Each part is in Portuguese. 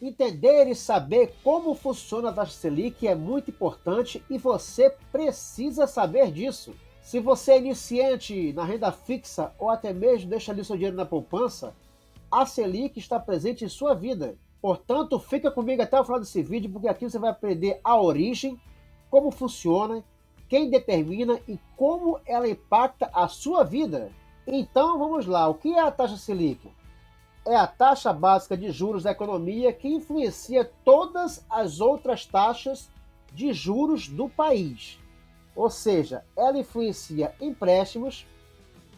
Entender e saber como funciona a taxa Selic é muito importante e você precisa saber disso. Se você é iniciante na renda fixa ou até mesmo deixa ali seu dinheiro na poupança, a Selic está presente em sua vida. Portanto, fica comigo até o final desse vídeo, porque aqui você vai aprender a origem, como funciona, quem determina e como ela impacta a sua vida. Então vamos lá, o que é a taxa Selic? É a taxa básica de juros da economia que influencia todas as outras taxas de juros do país. Ou seja, ela influencia empréstimos,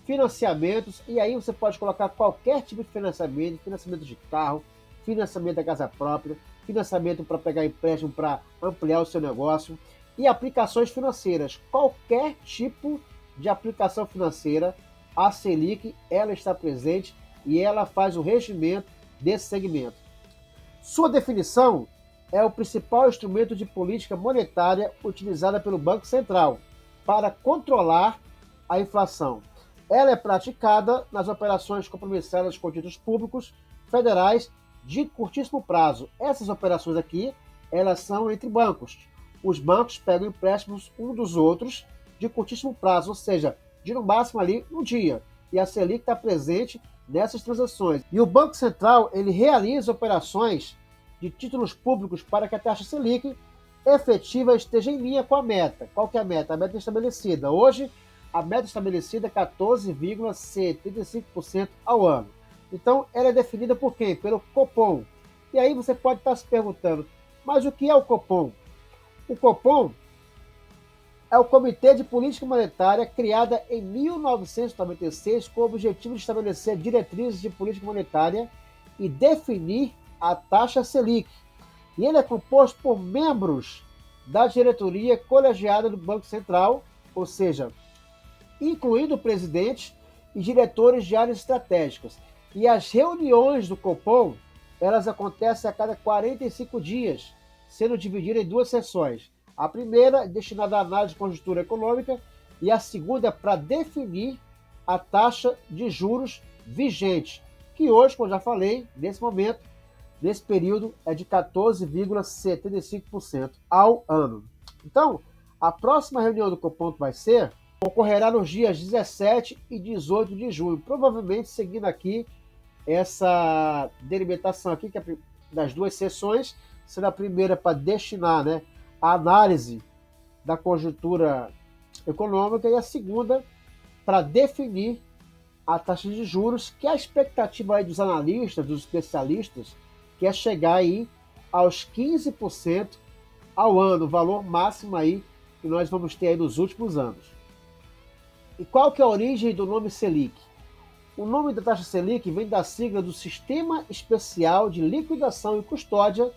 financiamentos, e aí você pode colocar qualquer tipo de financiamento, financiamento de carro, financiamento da casa própria, financiamento para pegar empréstimo para ampliar o seu negócio e aplicações financeiras. Qualquer tipo de aplicação financeira, a Selic, ela está presente e ela faz o regimento desse segmento. Sua definição é o principal instrumento de política monetária utilizada pelo Banco Central para controlar a inflação. Ela é praticada nas operações compromissadas com títulos públicos federais de curtíssimo prazo. Essas operações aqui, elas são entre bancos. Os bancos pegam empréstimos um dos outros de curtíssimo prazo, ou seja, de no máximo ali um dia. E a Selic está presente nessas transações. E o Banco Central, ele realiza operações de títulos públicos para que a taxa Selic efetiva esteja em linha com a meta. Qual que é a meta? A meta estabelecida. Hoje, a meta estabelecida é 14,75% ao ano. Então, ela é definida por quem? Pelo Copom. E aí você pode estar se perguntando, mas o que é o Copom? O Copom é o Comitê de Política Monetária criada em 1996 com o objetivo de estabelecer diretrizes de política monetária e definir a taxa Selic. E ele é composto por membros da diretoria colegiada do Banco Central, ou seja, incluindo o presidente e diretores de áreas estratégicas. E as reuniões do Copom, elas acontecem a cada 45 dias, sendo divididas em duas sessões. A primeira destinada à análise de conjuntura econômica e a segunda para definir a taxa de juros vigente, que hoje, como já falei, nesse momento, nesse período, é de 14,75% ao ano. Então, a próxima reunião do Copom ocorrerá nos dias 17 e 18 de junho, provavelmente seguindo aqui essa delimitação aqui, que é das duas sessões, sendo a primeira para destinar, né, a análise da conjuntura econômica e a segunda para definir a taxa de juros, que é a expectativa aí dos analistas, dos especialistas, que é chegar aí aos 15% ao ano, o valor máximo aí que nós vamos ter aí nos últimos anos. E qual que é a origem do nome Selic? O nome da taxa Selic vem da sigla do Sistema Especial de Liquidação e Custódia,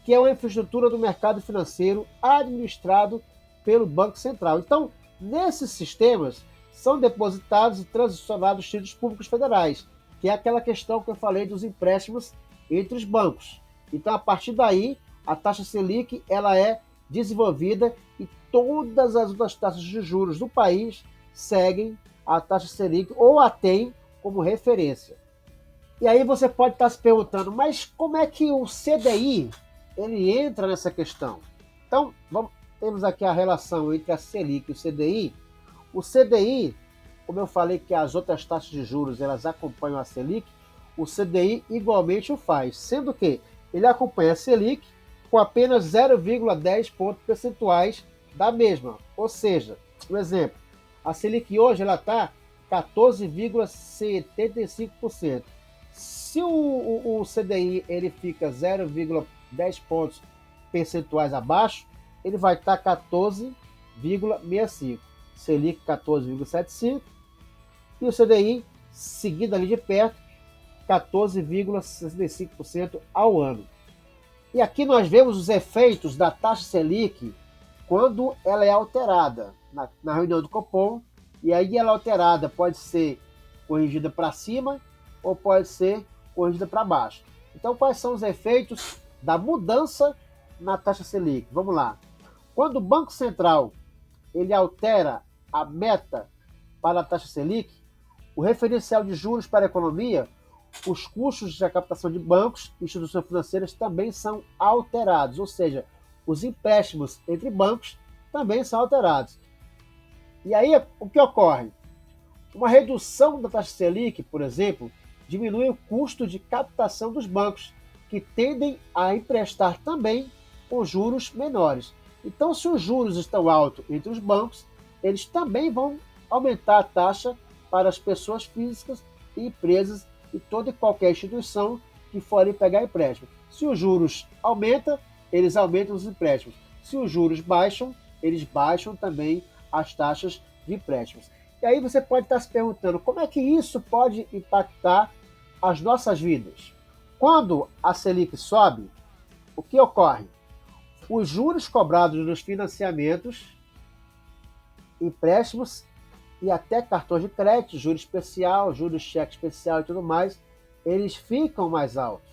que é uma infraestrutura do mercado financeiro administrado pelo Banco Central. Então, nesses sistemas são depositados e transacionados títulos públicos federais, que é aquela questão que eu falei dos empréstimos entre os bancos. Então, a partir daí, a taxa Selic ela é desenvolvida e todas as outras taxas de juros do país seguem a taxa Selic ou a têm como referência. E aí você pode estar se perguntando, mas como é que o CDI ele entra nessa questão? Então, temos aqui a relação entre a Selic e o CDI. O CDI, como eu falei que as outras taxas de juros elas acompanham a Selic, o CDI igualmente o faz, sendo que ele acompanha a Selic com apenas 0,10 pontos percentuais da mesma. Ou seja, por exemplo, a Selic hoje ela está 14,75%. Se o CDI ele fica 0,10 pontos percentuais abaixo, ele vai estar 14,65%. Selic 14,75% e o CDI, seguindo ali de perto, 14,65% ao ano. E aqui nós vemos os efeitos da taxa Selic quando ela é alterada na reunião do Copom, e aí ela alterada pode ser corrigida para cima ou pode ser corrigida para baixo. Então, quais são os efeitos da mudança na taxa Selic? Vamos lá. Quando o Banco Central ele altera a meta para a taxa Selic, o referencial de juros para a economia, os custos da captação de bancos e instituições financeiras também são alterados, ou seja, os empréstimos entre bancos também são alterados. E aí, o que ocorre? Uma redução da taxa Selic, por exemplo, diminui o custo de captação dos bancos, que tendem a emprestar também com juros menores. Então, se os juros estão altos entre os bancos, eles também vão aumentar a taxa para as pessoas físicas e empresas e toda e qualquer instituição que forem pegar empréstimo. Se os juros aumentam, eles aumentam os empréstimos. Se os juros baixam, eles baixam também as taxas de empréstimos. E aí você pode estar se perguntando como é que isso pode impactar as nossas vidas. Quando a Selic sobe, o que ocorre? Os juros cobrados nos financiamentos, empréstimos e até cartões de crédito, juros especial, juros cheque especial e tudo mais, eles ficam mais altos.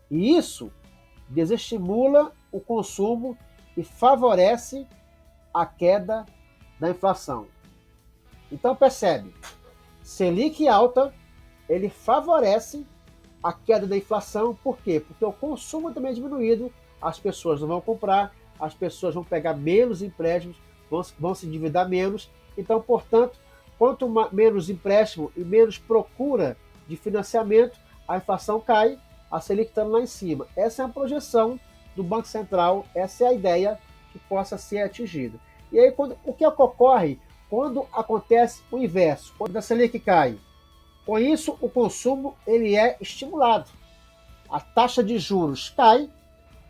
E isso desestimula o consumo e favorece a queda da inflação. Então percebe, Selic alta, ele favorece a queda da inflação. Por quê? Porque o consumo também é diminuído, as pessoas não vão comprar, as pessoas vão pegar menos empréstimos, vão se endividar menos. Então, portanto, quanto menos empréstimo e menos procura de financiamento, a inflação cai, a Selic estando lá em cima. Essa é a projeção do Banco Central, essa é a ideia que possa ser atingida. E aí, o que ocorre quando acontece o inverso, quando a Selic cai? Com isso, o consumo ele é estimulado. A taxa de juros cai,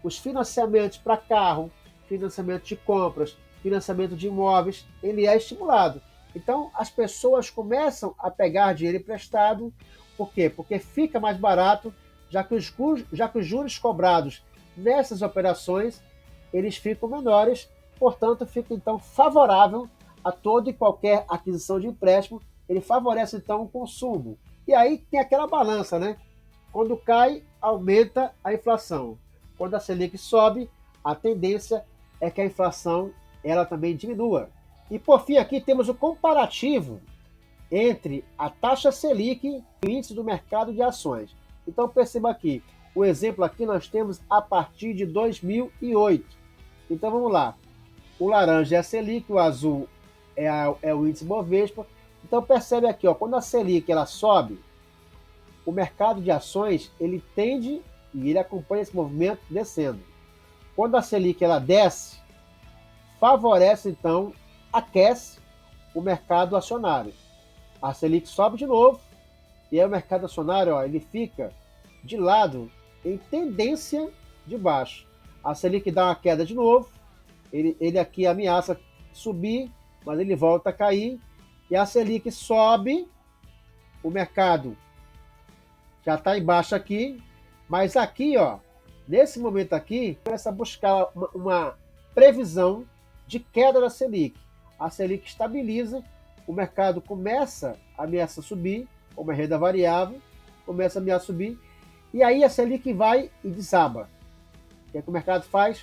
os financiamentos para carro, financiamento de compras, financiamento de imóveis, ele é estimulado. Então, as pessoas começam a pegar dinheiro emprestado. Por quê? Porque fica mais barato, já que os juros cobrados nessas operações, eles ficam menores, portanto, fica então favorável a toda e qualquer aquisição de empréstimo, ele favorece então o consumo. E aí tem aquela balança, né? Quando cai, aumenta a inflação. Quando a Selic sobe, a tendência é que a inflação ela também diminua. E por fim aqui temos o comparativo entre a taxa Selic e o índice do mercado de ações. Então perceba aqui, o exemplo aqui nós temos a partir de 2008. Então vamos lá, o laranja é a Selic, o azul é o índice Bovespa. Então percebe aqui, ó, quando a Selic ela sobe, o mercado de ações ele tende e ele acompanha esse movimento descendo. Quando a Selic ela desce, favorece então, aquece o mercado acionário. A Selic sobe de novo e aí o mercado acionário, ó, ele fica de lado em tendência de baixo. A Selic dá uma queda de novo, ele aqui ameaça subir, mas ele volta a cair, e a Selic sobe, o mercado já está embaixo aqui, mas aqui, ó, nesse momento aqui, começa a buscar uma previsão de queda da Selic. A Selic estabiliza, o mercado começa a ameaçar subir, como é renda variável, começa a ameaçar subir, e aí a Selic vai e desaba. O que é que o mercado faz?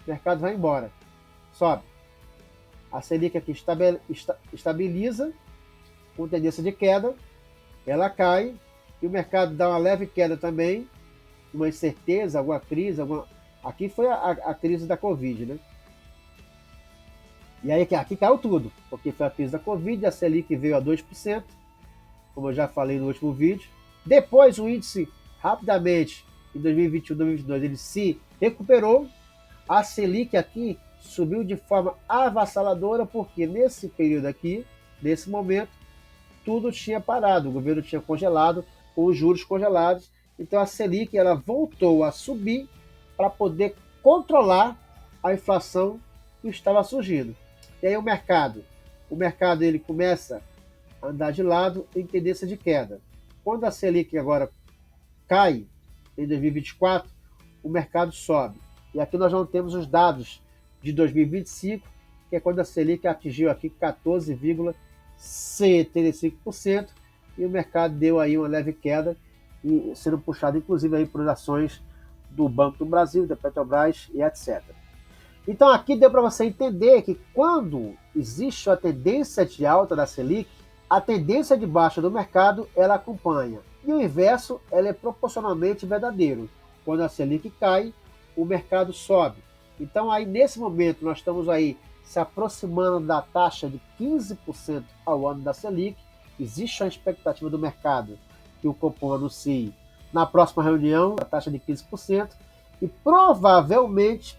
O mercado vai embora, sobe. A Selic aqui estabiliza, com tendência de queda, ela cai, e o mercado dá uma leve queda também, uma incerteza, alguma crise, aqui foi a crise da Covid, né? E aí aqui caiu tudo, porque foi a crise da Covid, a Selic veio a 2%, como eu já falei no último vídeo. Depois o índice, rapidamente, em 2021, 2022, ele se recuperou. A Selic aqui subiu de forma avassaladora, porque nesse período aqui, nesse momento, tudo tinha parado, o governo tinha congelado, com os juros congelados, então a Selic ela voltou a subir para poder controlar a inflação que estava surgindo. E aí o mercado ele começa a andar de lado em tendência de queda. Quando a Selic agora cai em 2024, o mercado sobe. E aqui nós não temos os dados de 2025, que é quando a Selic atingiu aqui 14,75%, e o mercado deu aí uma leve queda, e sendo puxado inclusive aí por ações do Banco do Brasil, da Petrobras e etc. Então aqui deu para você entender que quando existe a tendência de alta da Selic, a tendência de baixa do mercado ela acompanha. E o inverso, ela é proporcionalmente verdadeiro. Quando a Selic cai, o mercado sobe. Então aí nesse momento nós estamos aí se aproximando da taxa de 15% ao ano da Selic. Existe a expectativa do mercado que o Copom anuncie na próxima reunião a taxa de 15% e provavelmente,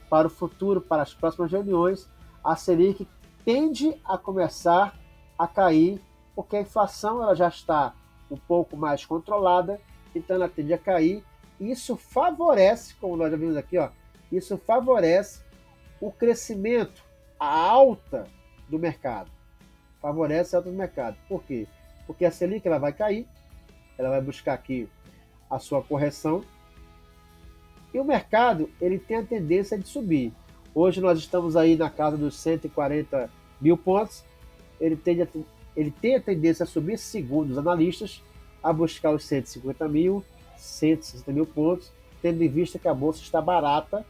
para o futuro, para as próximas reuniões, a Selic tende a começar a cair, porque a inflação ela já está um pouco mais controlada, então ela tende a cair. E isso favorece, como nós já vimos aqui, ó, isso favorece o crescimento, a alta do mercado. Favorece a alta do mercado. Por quê? Porque a Selic ela vai cair, ela vai buscar aqui a sua correção, e o mercado ele tem a tendência de subir. Hoje nós estamos aí na casa dos 140 mil pontos, ele tem a tendência a subir, segundo os analistas, a buscar os 150 mil, 160 mil pontos, tendo em vista que a bolsa está barata.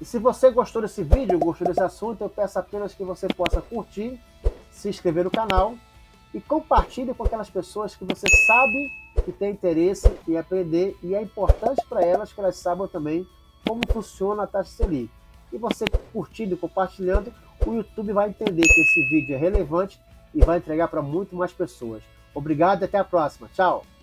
E se você gostou desse vídeo, gostou desse assunto, eu peço apenas que você possa curtir, se inscrever no canal e compartilhe com aquelas pessoas que você sabe que tem interesse em aprender e é importante para elas que elas saibam também como funciona a taxa Selic. E você curtindo e compartilhando, o YouTube vai entender que esse vídeo é relevante e vai entregar para muito mais pessoas. Obrigado e até a próxima. Tchau!